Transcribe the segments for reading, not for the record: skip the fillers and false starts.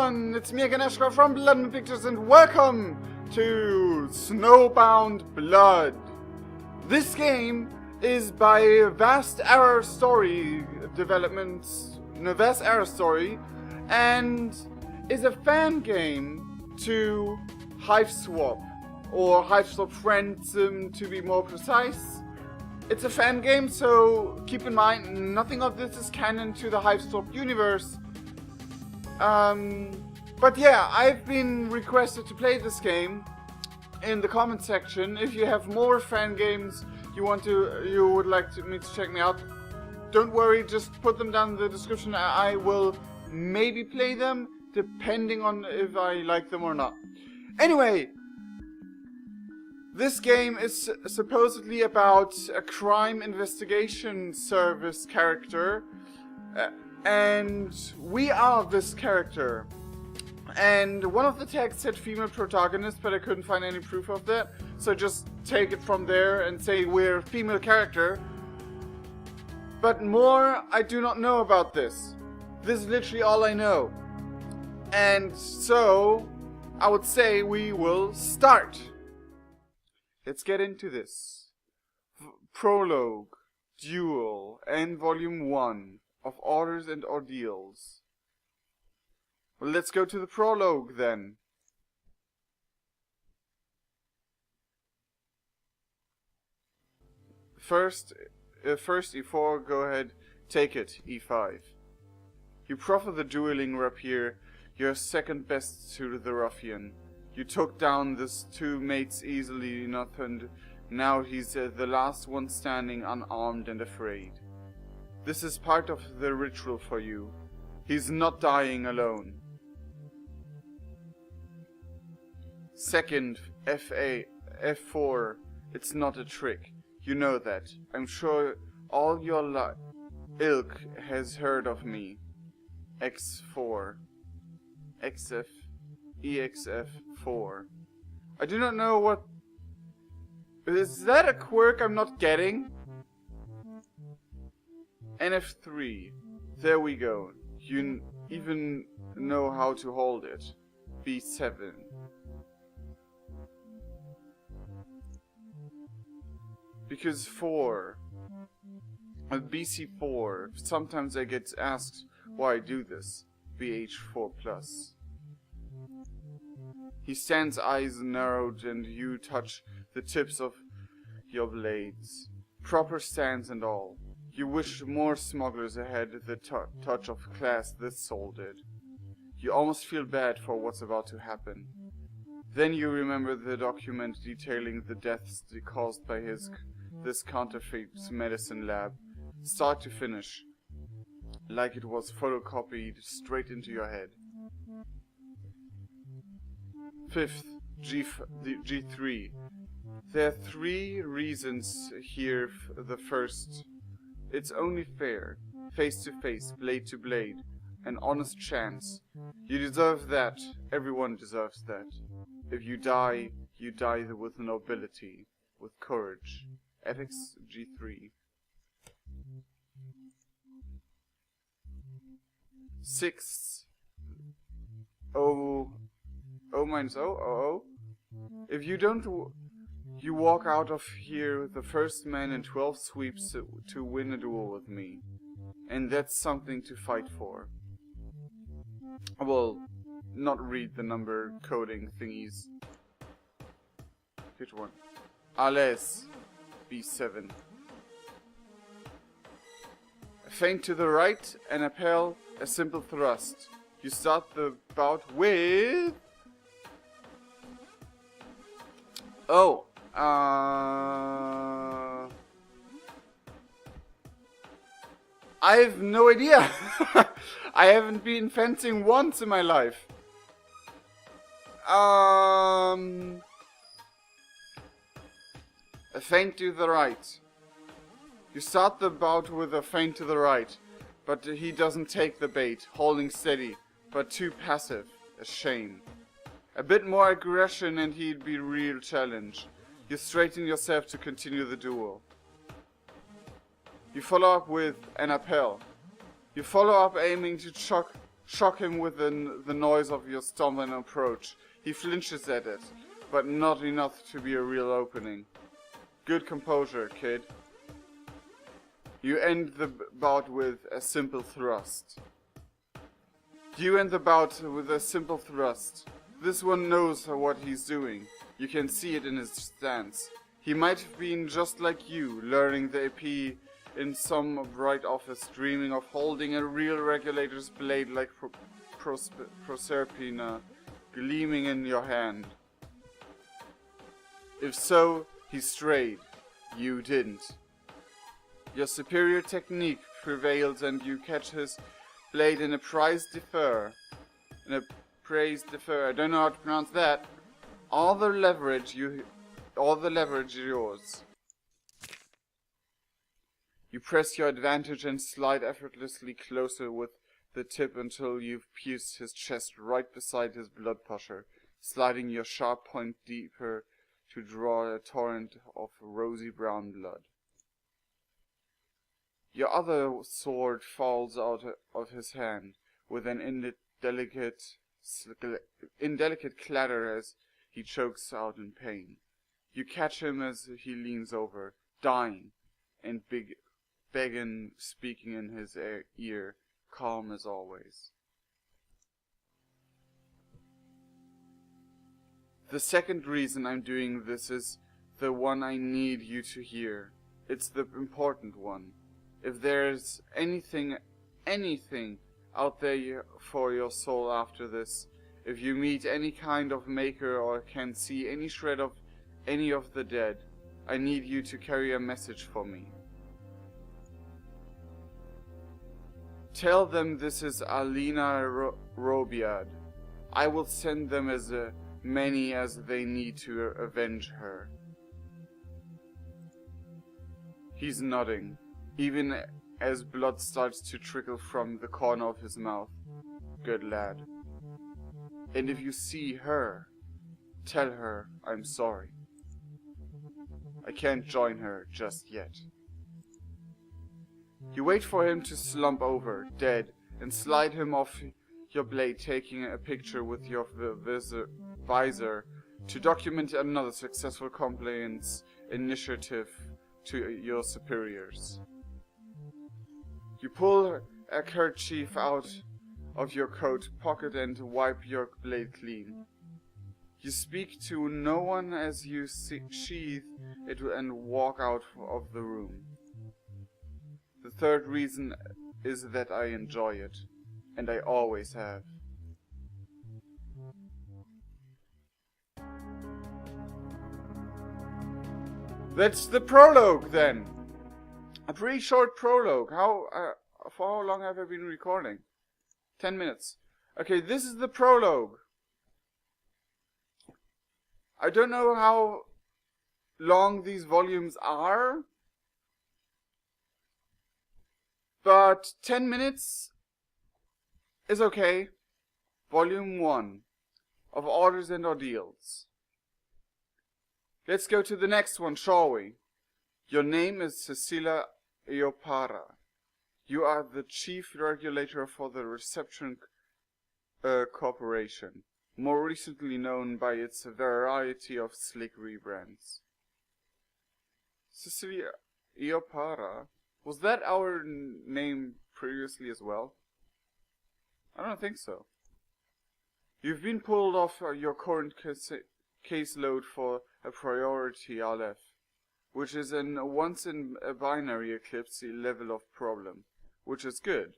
everyone, it's me again, Ashkar from Blood Pictures, and welcome to Snowbound Blood. This game is by Vast Arrow Story Developments, Vast Arrow Story, and is a fan game to Hiveswap, or Hiveswap Friendsim to be more precise. It's a fan game, so keep in mind, nothing of this is canon to the Hiveswap universe. But yeah, I've been requested to play this game in the comment section. If you have more fan games you would like me to check me out, don't worry, just put them down in the description. I will maybe play them, depending on if I like them or not. Anyway, this game is supposedly about a crime investigation service character. And we are this character. And one of the tags said female protagonist, but I couldn't find any proof of that. So just take it from there and say we're a female character. But more I do not know about this. This is literally all I know. And so I would say we will start. Let's get into this. Prologue, Duel, and Volume 1. Of Orders and Ordeals. Well, let's go to the prologue then. First E4, go ahead, take it, E5. You proffer the dueling rapier, you're second best to the ruffian. You took down this two mates easily enough, and now he's the last one standing unarmed and afraid. This is part of the ritual for you. He's not dying alone. Second, F4. It's not a trick. You know that. I'm sure all your ilk has heard of me. X4. XF. EXF4. I do not know what... Is that a quirk I'm not getting? NF3. There we go. You even know how to hold it. B7. Because 4. BC4. Sometimes I get asked why I do this. BH4+. He stands, eyes narrowed, and you touch the tips of your blades. Proper stance and all. You wish more smugglers had the touch of class this soul did. You almost feel bad for what's about to happen. Then you remember the document detailing the deaths caused by this counterfeit medicine lab, start to finish, like it was photocopied straight into your head. Fifth, G3. There are 3 reasons here. The first. It's only fair, face to face, blade to blade, an honest chance. You deserve that, everyone deserves that. If you die with nobility, with courage. Ethics G3. 6. O minus O. If you don't... You walk out of here the first man in 12 sweeps to win a duel with me. And that's something to fight for. Well, not read the number coding thingies. Which one? Alles. B7. A feint to the right, an appel, a simple thrust. You start the bout with... Oh. I have no idea. I haven't been fencing once in my life. A feint to the right. You start the bout with a feint to the right, but he doesn't take the bait, holding steady, but too passive. A shame. A bit more aggression and he'd be real challenge. You straighten yourself to continue the duel. You follow up with an appel. You follow up aiming to shock him with the noise of your stumbling approach. He flinches at it, but not enough to be a real opening. Good composure, kid. You end the bout with a simple thrust. This one knows what he's doing. You can see it in his stance. He might have been just like you, learning the AP in some bright office, dreaming of holding a real regulator's blade like Proserpina gleaming in your hand. If so, he strayed. You didn't. Your superior technique prevails and you catch his blade in a praise defer. I don't know how to pronounce that. All the leverage yours. You press your advantage and slide effortlessly closer with the tip until you've pierced his chest right beside his blood pusher, sliding your sharp point deeper to draw a torrent of rosy brown blood. Your other sword falls out of his hand with an indelicate clatter as he chokes out in pain. You catch him as he leans over, dying, and begging, speaking in his ear, calm as always. The second reason I'm doing this is the one I need you to hear. It's the important one. If there's anything out there for your soul after this, if you meet any kind of maker or can see any shred of any of the dead, I need you to carry a message for me. Tell them this is Alina Robiad. I will send them as many as they need to avenge her. He's nodding, even as blood starts to trickle from the corner of his mouth. Good lad. And if you see her, tell her I'm sorry. I can't join her just yet. You wait for him to slump over, dead, and slide him off your blade, taking a picture with your visor to document another successful compliance initiative to your superiors. You pull a kerchief out of your coat pocket and wipe your blade clean. You speak to no one as you sheath it and walk out of the room. The third reason is that I enjoy it, and I always have. That's the prologue then. A pretty short prologue. For how long have I been recording? 10 minutes. Okay, this is the prologue. I don't know how long these volumes are, but 10 minutes is okay. Volume 1 of Orders and Ordeals. Let's go to the next one, shall we? Your name is Cecilia Iopara. You are the chief regulator for the Reception Corporation, more recently known by its variety of slick rebrands. Cecilia Iopara, was that our name previously as well? I don't think so. You've been pulled off your current caseload for a priority Aleph, which is an once-in-a-binary eclipse level of problem, which is good.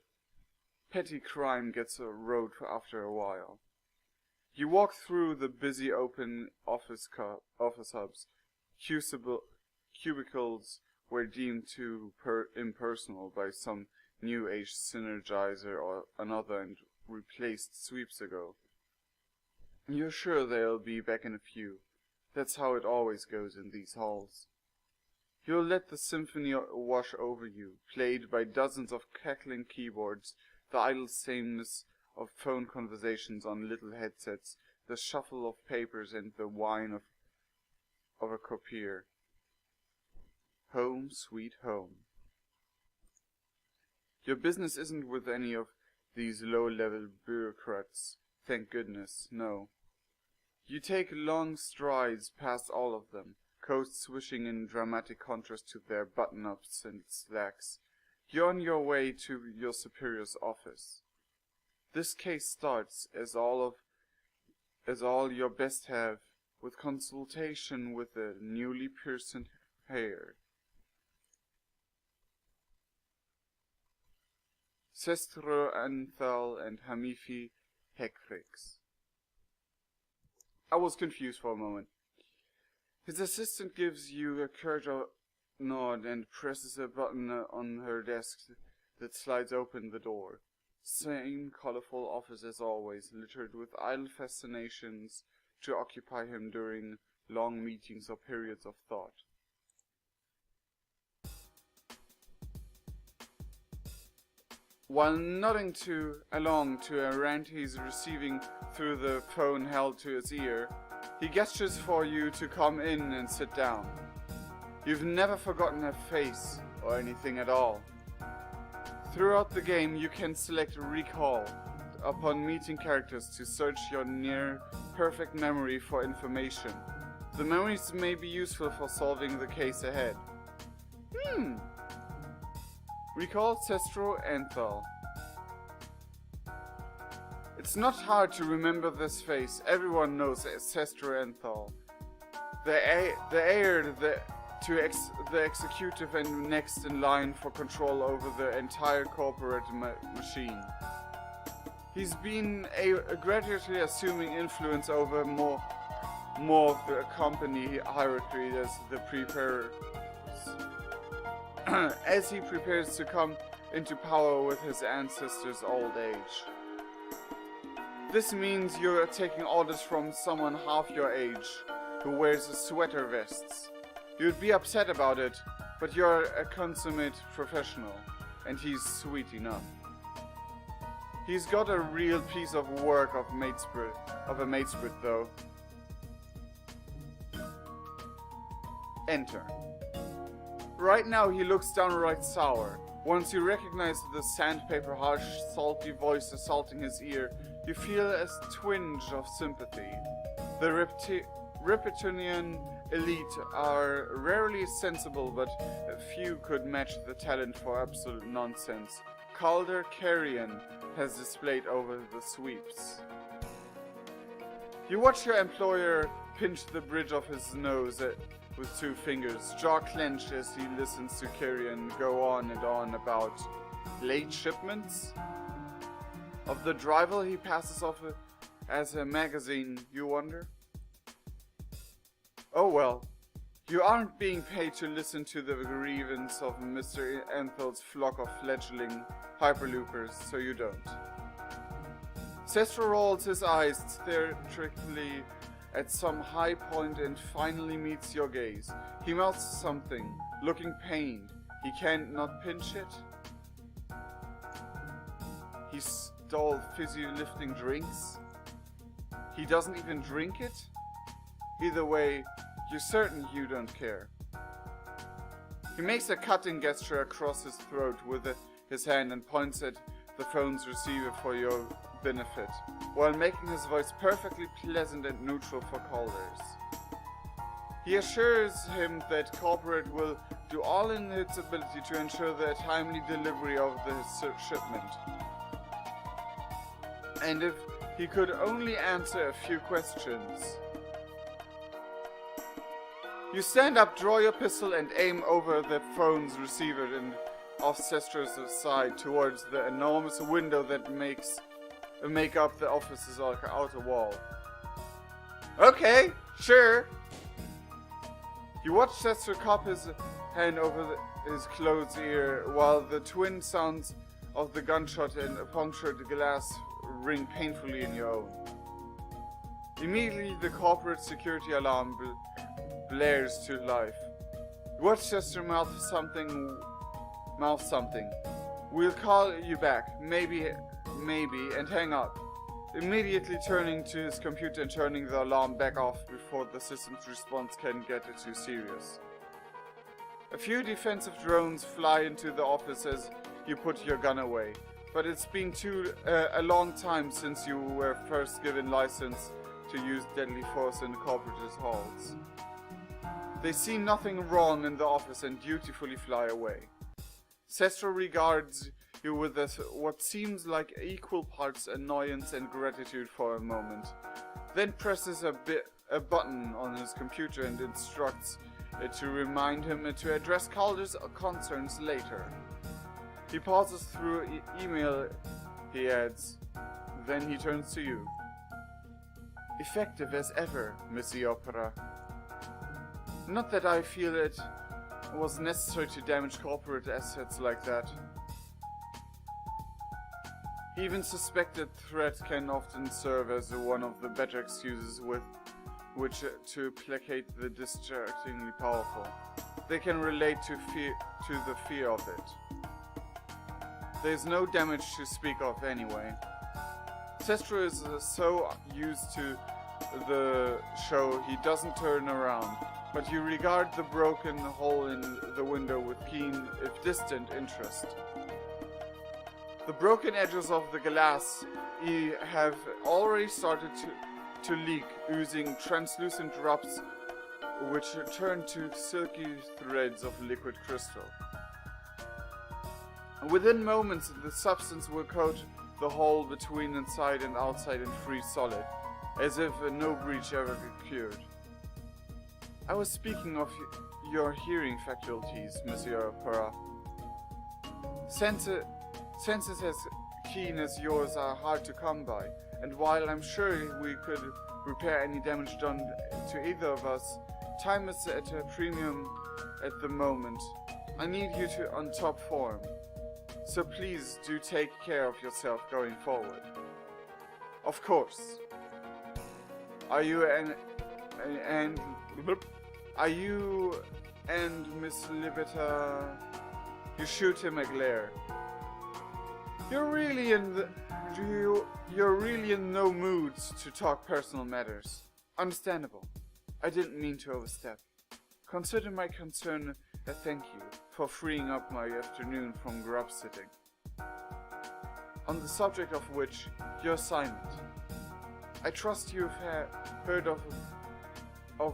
Petty crime gets a road after a while. You walk through the busy open office hubs. Cubicles were deemed too impersonal by some new age synergizer or another and replaced sweeps ago. You're sure they'll be back in a few. That's how it always goes in these halls. You'll let the symphony wash over you, played by dozens of cackling keyboards, the idle sameness of phone conversations on little headsets, the shuffle of papers and the whine of a copier. Home, sweet home. Your business isn't with any of these low-level bureaucrats. Thank goodness, no. You take long strides past all of them, coats swishing in dramatic contrast to their button-ups and slacks. You're on your way to your superior's office. This case starts, as all your best have, with consultation with the newly pierced hair. Sestro Anthal and Hamifi Hekrix. I was confused for a moment. His assistant gives you a curt nod and presses a button on her desk that slides open the door. Same colorful office as always, littered with idle fascinations to occupy him during long meetings or periods of thought. While nodding along to a rant he's receiving through the phone held to his ear, he gestures for you to come in and sit down. You've never forgotten her face or anything at all. Throughout the game, you can select Recall upon meeting characters to search your near-perfect memory for information. The memories may be useful for solving the case ahead. Recall Sestro Anthal. It's not hard to remember this face. Everyone knows Sestro Anthal. The heir the executive and next in line for control over the entire corporate machine. He's been gradually assuming influence over more of the company hierarchy as he prepares to come into power with his ancestors' old age. This means you're taking orders from someone half your age, who wears sweater vests. You'd be upset about it, but you're a consummate professional, and he's sweet enough. He's got a real piece of work of a maid spirit though. Enter. Right now he looks downright sour. Once you recognize the sandpaper harsh, salty voice assaulting his ear, you feel a twinge of sympathy. The Reptilian elite are rarely sensible, but few could match the talent for absolute nonsense Calder Carrion has displayed over the sweeps. You watch your employer pinch the bridge of his nose with 2 fingers, jaw clenched as he listens to Carrion go on and on about late shipments. Of the drivel he passes off as a magazine, you wonder? Oh well, you aren't being paid to listen to the grievance of Mr. Anthel's flock of fledgling hyperloopers, so you don't. Sestro rolls his eyes theatrically at some high point and finally meets your gaze. He mouths something, looking pained. He can't not pinch it. He stole fizzy lifting drinks. He doesn't even drink it. Either way, you're certain you don't care. He makes a cutting gesture across his throat with his hand and points at the phone's receiver for your benefit, while making his voice perfectly pleasant and neutral for callers. He assures him that corporate will do all in its ability to ensure the timely delivery of the shipment. And if he could only answer a few questions. You stand up, draw your pistol, and aim over the phone's receiver and off Sestro's side towards the enormous window that make up the office's outer wall. Okay, sure. You watch Sestro cup his hand over his closed ear while the twin sounds of the gunshot and punctured glass ring painfully in your own. Immediately the corporate security alarm blares to life. You watch Sestro mouth something. We'll call you back, maybe, and hang up. Immediately turning to his computer and turning the alarm back off before the system's response can get too serious. A few defensive drones fly into the office as you put your gun away. but it's been a long time since you were first given license to use deadly force in the corporate's halls. They see nothing wrong in the office and dutifully fly away. Sestro regards you with what seems like equal parts annoyance and gratitude for a moment, then presses a button on his computer and instructs it to remind him to address Calder's concerns later. He pauses through email, he adds, then he turns to you. Effective as ever, Monsieur Opera. Not that I feel it was necessary to damage corporate assets like that. Even suspected threat can often serve as one of the better excuses with which to placate the distractingly powerful. They can relate to the fear of it. There's no damage to speak of anyway. Sestro is so used to the show he doesn't turn around, but you regard the broken hole in the window with keen, if distant, interest. The broken edges of the glass have already started to leak, oozing translucent drops which turn to silky threads of liquid crystal. Within moments, the substance will coat the hole between inside and outside and freeze solid, as if no breach ever occurred. I was speaking of your hearing faculties, Monsieur Opera. Senses as keen as yours are hard to come by, and while I'm sure we could repair any damage done to either of us, time is at a premium at the moment. I need you on top form, so please do take care of yourself going forward. Of course. Are you and Miss Libeta? You shoot him a glare. You're really in no mood to talk personal matters. Understandable. I didn't mean to overstep. Consider my concern a thank you for freeing up my afternoon from grub sitting. On the subject of which, your assignment. I trust you've heard of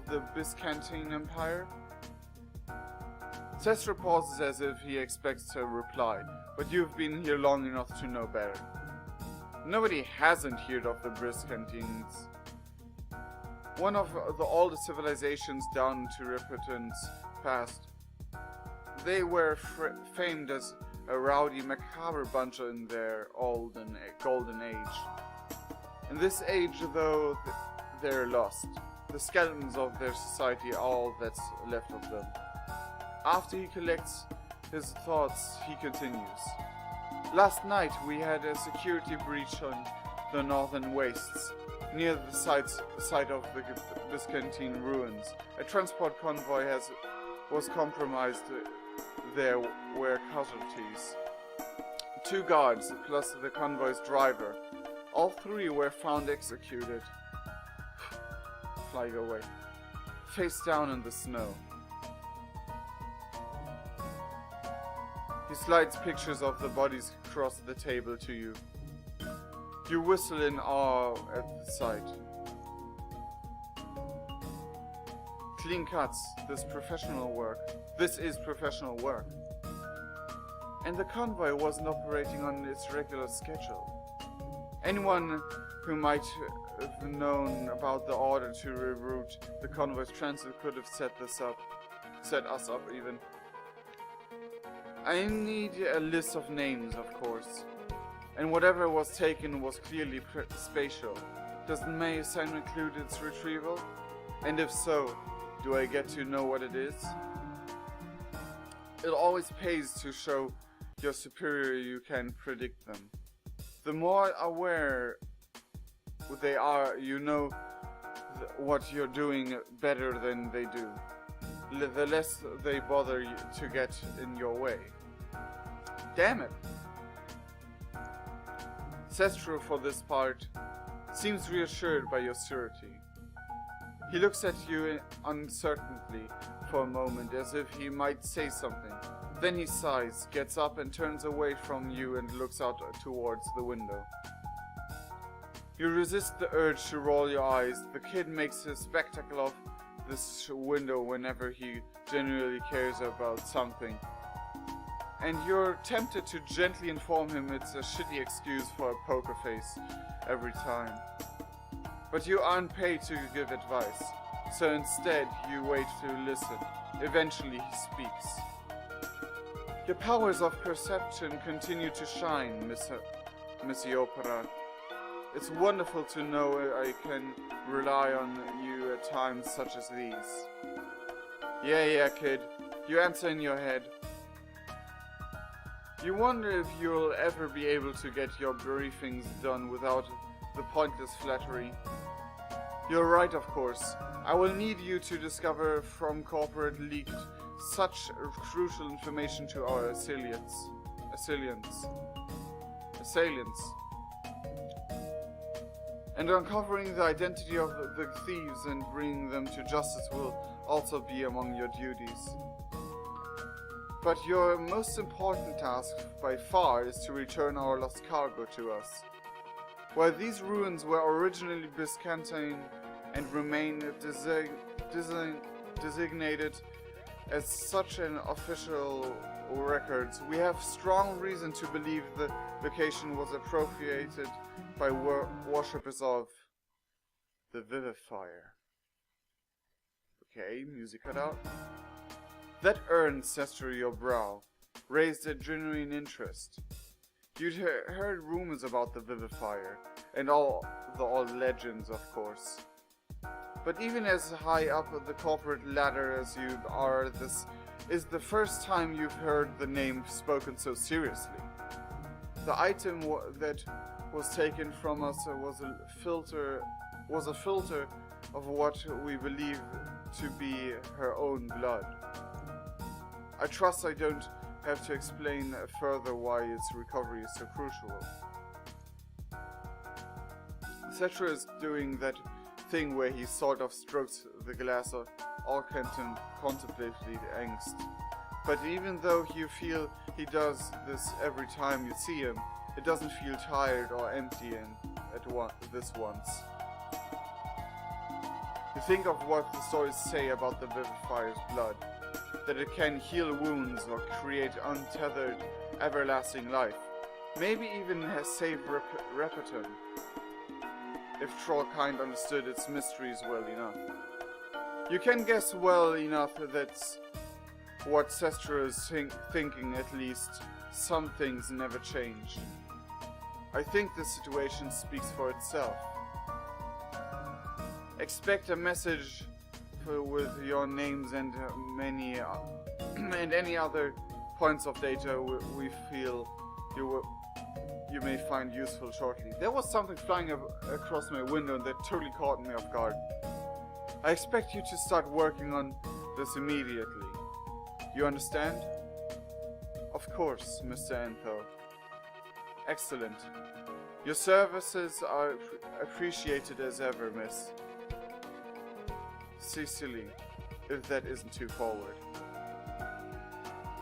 the Biscantine Empire? Sestro pauses as if he expects a reply, but you've been here long enough to know better. Nobody hasn't heard of the Biscantines. One of the oldest civilizations down to repentance past. They were famed as a rowdy, macabre bunch in their golden age. In this age, though, they're lost. The skeletons of their society are all that's left of them. After he collects his thoughts, he continues. Last night we had a security breach on the northern wastes, near the site of the Biscantine ruins. A transport convoy was compromised. There were casualties. 2 guards, plus the convoy's driver. All 3 were found executed. Flying away. Face down in the snow. He slides pictures of the bodies across the table to you. You whistle in awe at the sight. Clean cuts. This is professional work. And the convoy wasn't operating on its regular schedule. Anyone who might have known about the order to reroute the convoy's transit could have set us up even. I need a list of names, of course. And whatever was taken was clearly spatial. Does my assignment include its retrieval? And if so, do I get to know what it is? It always pays to show your superior you can predict them. The more aware they are, you know what you're doing better than they do. The less they bother to get in your way. Damn it! Sestro, for this part, seems reassured by your surety. He looks at you uncertainly for a moment, as if he might say something, Then he sighs, gets up and turns away from you and looks out towards the window. You resist the urge to roll your eyes. The kid makes a spectacle of this window whenever he genuinely cares about something. And you're tempted to gently inform him it's a shitty excuse for a poker face every time. But you aren't paid to give advice, so instead you wait to listen. Eventually he speaks. Your powers of perception continue to shine, Missy Opera. It's wonderful to know I can rely on you at times such as these. Yeah, kid. You answer in your head. You wonder if you'll ever be able to get your briefings done without the pointless flattery. You're right, of course. I will need you to discover from corporate leaked such crucial information to our assailants. And uncovering the identity of the thieves and bringing them to justice will also be among your duties. But your most important task by far is to return our lost cargo to us. While these ruins were originally Byzantine and remain designated as such in official records, we have strong reason to believe the location was appropriated by worshippers of the Vivifier. Okay, music cut out. That urn set to your brow raised a genuine interest. You'd heard rumors about the Vivifier, and all the old legends, of course. But even as high up the corporate ladder as you are, this is the first time you've heard the name spoken so seriously. The item that was taken from us was a filter of what we believe to be her own blood. I trust I don't have to explain further why its recovery is so crucial. Cetra is doing that thing where he sort of strokes the glass all contemplatively angst. But even though you feel he does this every time you see him, it doesn't feel tired or empty this once. You think of what the stories say about the Vivifier's blood, that it can heal wounds or create untethered, everlasting life. Maybe even has saved Repetum, if Trollkind understood its mysteries well enough. You can guess well enough that's what Sestra is thinking, at least. Some things never change. I think the situation speaks for itself. Expect a message with your names and any other points of data we feel you may find useful shortly. There was something flying across my window that totally caught me off guard. I expect you to start working on this immediately. You understand? Of course, Mr. Entho. Excellent. Your services are appreciated as ever, Miss Cecily, if that isn't too forward.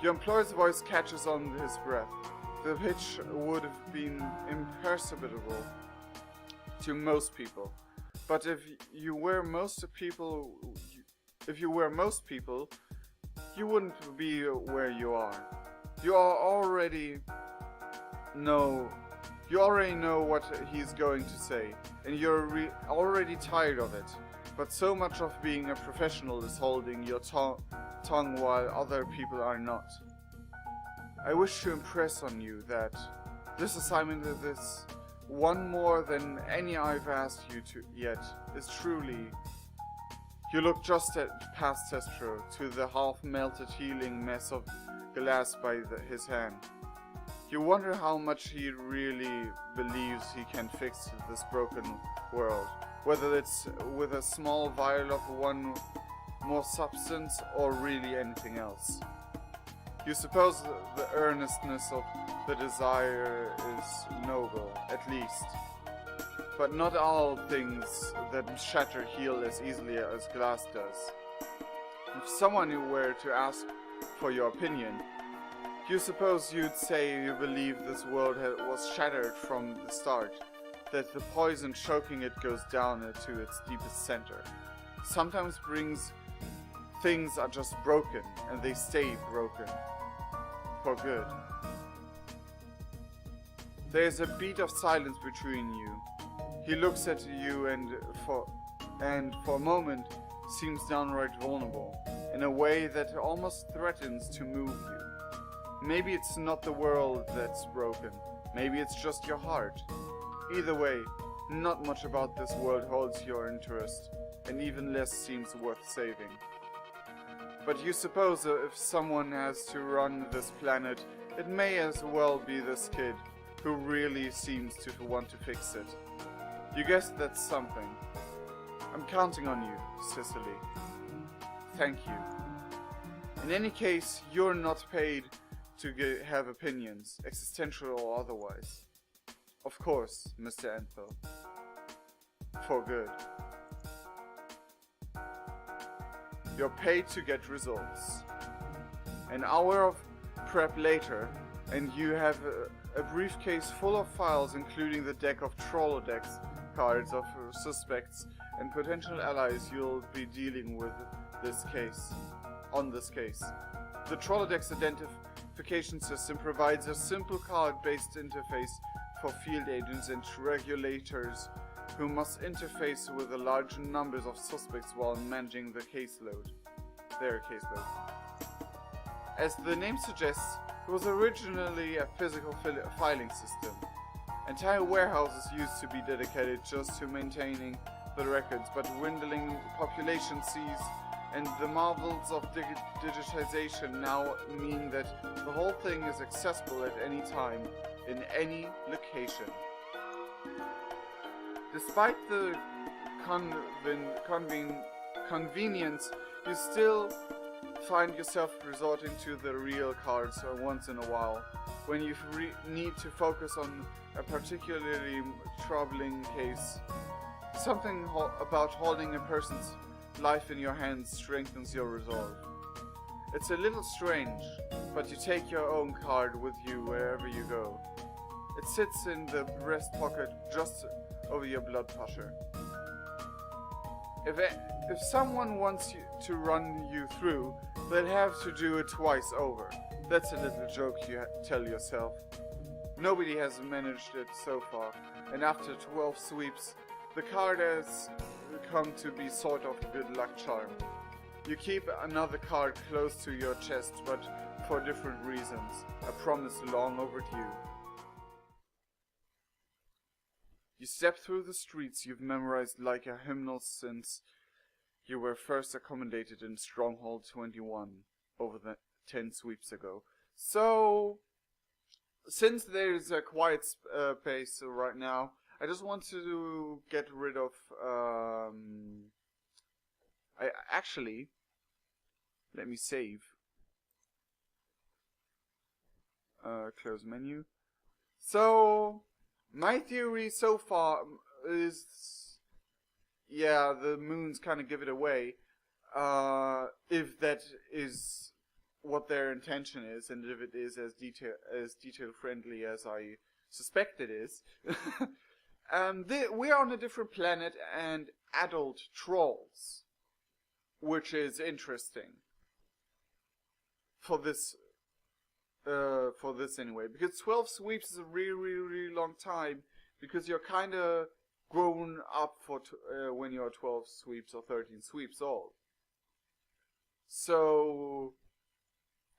Your employer's voice catches on his breath. The pitch would have been imperceptible to most people, but if you were most people, you wouldn't be where you are. You already know what he's going to say, and you're already tired of it. But so much of being a professional is holding your tongue while other people are not. I wish to impress on you that this assignment is one more than any I've asked you to yet, is truly... You look just past Testro to the half-melted healing mess of glass by his hand. You wonder how much he really believes he can fix this broken world, whether it's with a small vial of one more substance or really anything else. You suppose the earnestness of the desire is noble, at least. But not all things that shatter heal as easily as glass does. If someone were to ask for your opinion, You suppose you'd say you believe this world was shattered from the start, that the poison choking it goes down to its deepest center. Sometimes things are just broken, and they stay broken. For good. There's a beat of silence between you. He looks at you and for a moment seems downright vulnerable, in a way that almost threatens to move you. Maybe it's not the world that's broken. Maybe it's just your heart. Either way, not much about this world holds your interest, and even less seems worth saving. But you suppose if someone has to run this planet, it may as well be this kid, who really seems to want to fix it. You guess that's something. I'm counting on you, Cicely. Thank you. In any case, you're not paid to have opinions, existential or otherwise. Of course, Mr. Enthel. For good. You're paid to get results. An hour of prep later, and you have a briefcase full of files including the deck of Trollodex cards of suspects and potential allies you'll be dealing with on this case. The Trollodex identification system provides a simple card-based interface for field agents and regulators who must interface with the large numbers of suspects while managing their caseload. As the name suggests, it was originally a physical filing system. Entire warehouses used to be dedicated just to maintaining the records, but dwindling population sees and the marvels of digitization now mean that the whole thing is accessible at any time, in any location. Despite the convenience, you still find yourself resorting to the real cards once in a while, when you need to focus on a particularly troubling case. Something about holding a person's life in your hands strengthens your resolve. It's a little strange, but you take your own card with you wherever you go. It sits in the breast pocket just over your blood pressure. If someone wants you to run you through, they'll have to do it twice over. That's a little joke you tell yourself. Nobody has managed it so far, and after 12 sweeps, the card has come to be sort of a good luck charm. You keep another card close to your chest, but for different reasons. A promise long overdue. You step through the streets you've memorized like a hymnal since you were first accommodated in Stronghold 21 over the 10 sweeps ago. So, since there's a quiet pace right now, I just want to get rid of, let me save. Close menu. So, my theory so far is, yeah, the moons kind of give it away, if that is what their intention is, and if it is as detail friendly as I suspect it is. We are on a different planet and adult trolls, which is interesting for this anyway, because 12 sweeps is a really long time, because you're kind of grown up for when you're 12 sweeps or 13 sweeps old. So,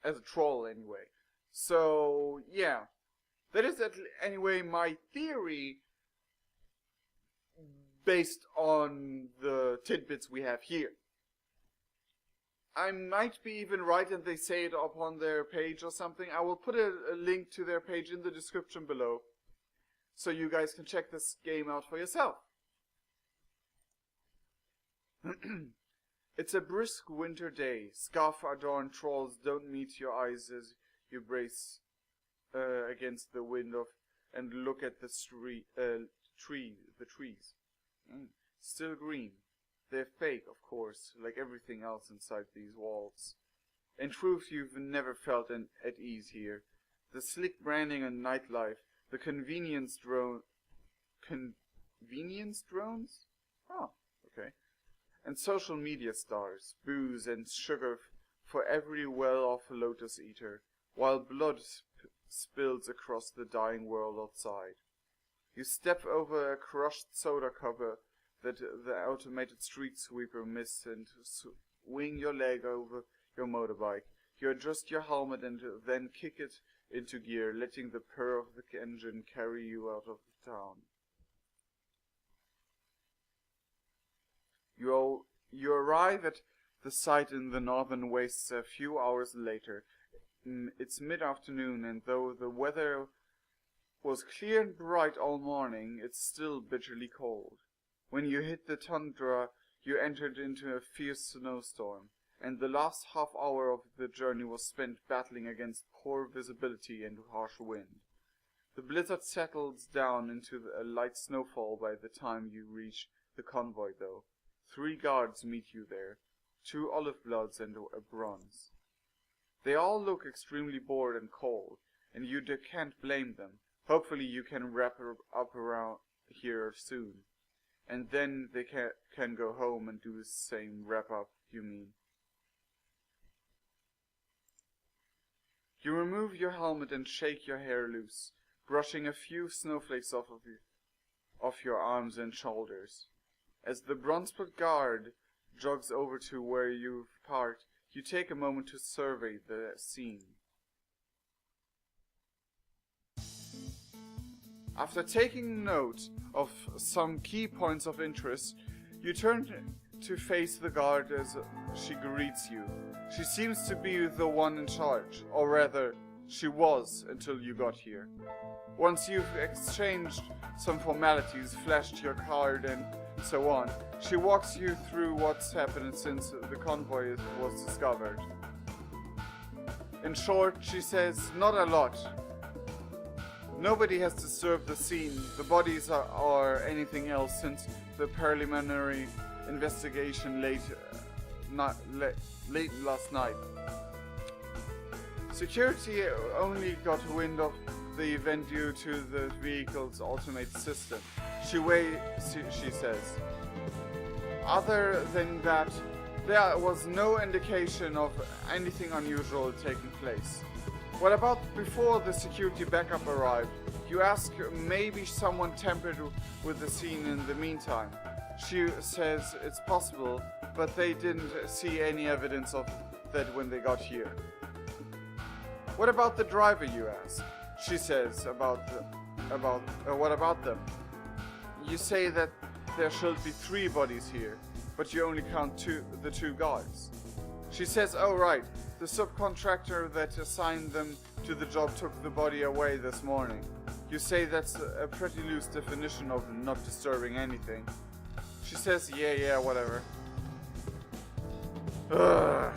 as a troll anyway. So, yeah. That is anyway my theory based on the tidbits we have here. I might be even right and they say it up on their page or something. I will put a link to their page in the description below, so you guys can check this game out for yourself. It's a brisk winter day. Scarf-adorned trolls don't meet your eyes as you brace against the wind and look at the trees. Still green. They're fake, of course, like everything else inside these walls. In truth, you've never felt at ease here. The slick branding and nightlife, the convenience drones? Oh, okay. And social media stars, booze and sugar for every well-off lotus eater, while blood spills across the dying world outside. You step over a crushed soda cover that the automated street sweeper missed and swing your leg over your motorbike. You adjust your helmet and then kick it into gear, letting the purr of the engine carry you out of the town. You arrive at the site in the northern wastes a few hours later. It's mid-afternoon, and though the weather was clear and bright all morning, it's still bitterly cold. When you hit the tundra, you entered into a fierce snowstorm, and the last half hour of the journey was spent battling against poor visibility and harsh wind. The blizzard settles down into a light snowfall by the time you reach the convoy, though. 3 guards meet you there, 2 olive bloods and a bronze. They all look extremely bored and cold, and you can't blame them. Hopefully you can wrap up around here soon. And then they can go home and do the same wrap up, you mean. You remove your helmet and shake your hair loose, brushing a few snowflakes off your arms and shoulders. As the bronze-put guard jogs over to where you've parked, you take a moment to survey the scene. After taking note of some key points of interest, you turn to face the guard as she greets you. She seems to be the one in charge, or rather, she was until you got here. Once you've exchanged some formalities, flashed your card and so on, she walks you through what's happened since the convoy was discovered. In short, she says, not a lot. Nobody has disturbed the scene, the bodies or anything else since the preliminary investigation late last night. Security only got wind of the event due to the vehicle's automated system. She says. Other than that, there was no indication of anything unusual taking place. What about before the security backup arrived? You ask maybe someone tampered with the scene in the meantime. She says it's possible, but they didn't see any evidence of that when they got here. What about the driver, you ask? She says, what about them? You say that there should be 3 bodies here, but you only count the 2 guards. She says, oh right, the subcontractor that assigned them to the job took the body away this morning. You say that's a pretty loose definition of not disturbing anything. She says, yeah, whatever. Ugh.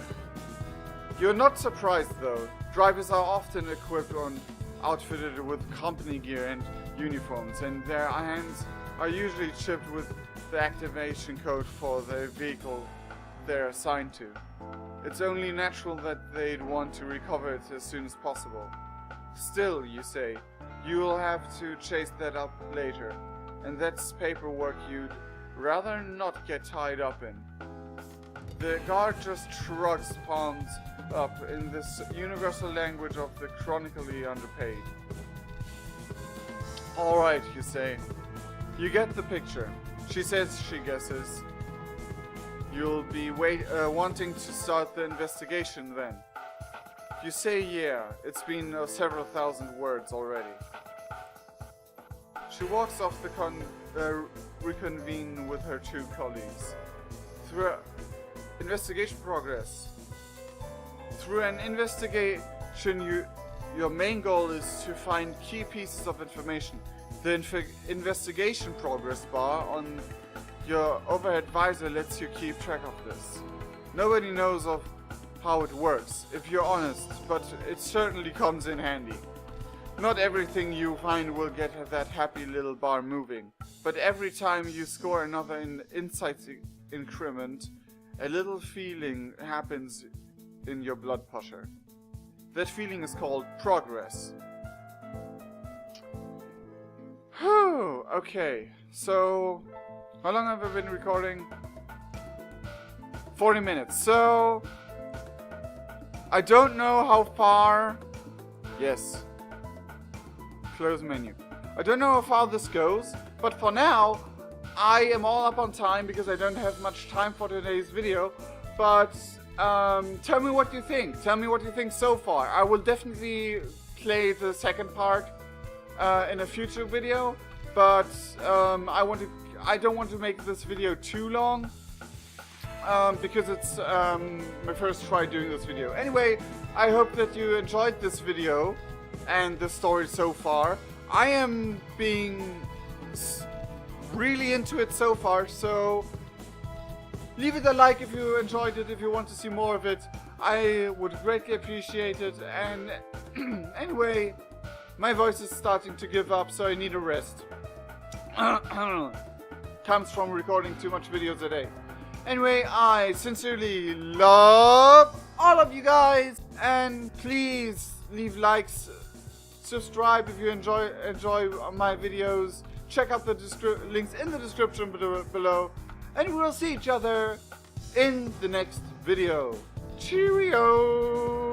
You're not surprised though. Drivers are often equipped and outfitted with company gear and uniforms, and their hands are usually chipped with the activation code for the vehicle they're assigned to. It's only natural that they'd want to recover it as soon as possible. Still, you say, you'll have to chase that up later, and that's paperwork you'd rather not get tied up in. The guard just shrugs palms up in this universal language of the chronically underpaid. Alright, you say. You get the picture. She says she guesses. You'll be wanting to start the investigation then. You say yeah, it's been several thousand words already. She walks off to reconvene with her 2 colleagues. Through investigation progress. Through an investigation, your main goal is to find key pieces of information. The investigation progress bar on your overhead visor lets you keep track of this. Nobody knows of how it works, if you're honest, but it certainly comes in handy. Not everything you find will get that happy little bar moving, but every time you score another insight increment, a little feeling happens in your blood pressure. That feeling is called progress. Whew, okay, so how long have I been recording? 40 minutes. So I don't know how far. Yes. Close menu. I don't know how far this goes, but for now I am all up on time because I don't have much time for today's video. But tell me what you think. Tell me what you think so far. I will definitely play the second part in a future video, but I don't want to make this video too long because it's my first try doing this video. Anyway, I hope that you enjoyed this video and the story so far. I am being really into it so far, so leave it a like if you enjoyed it, if you want to see more of it. I would greatly appreciate it. And anyway, my voice is starting to give up, so I need a rest. Comes from recording too much videos a day. Anyway, I sincerely love all of you guys, and please leave likes, subscribe if you enjoy my videos. Check out the links in the description below, and we'll see each other in the next video. Cheerio!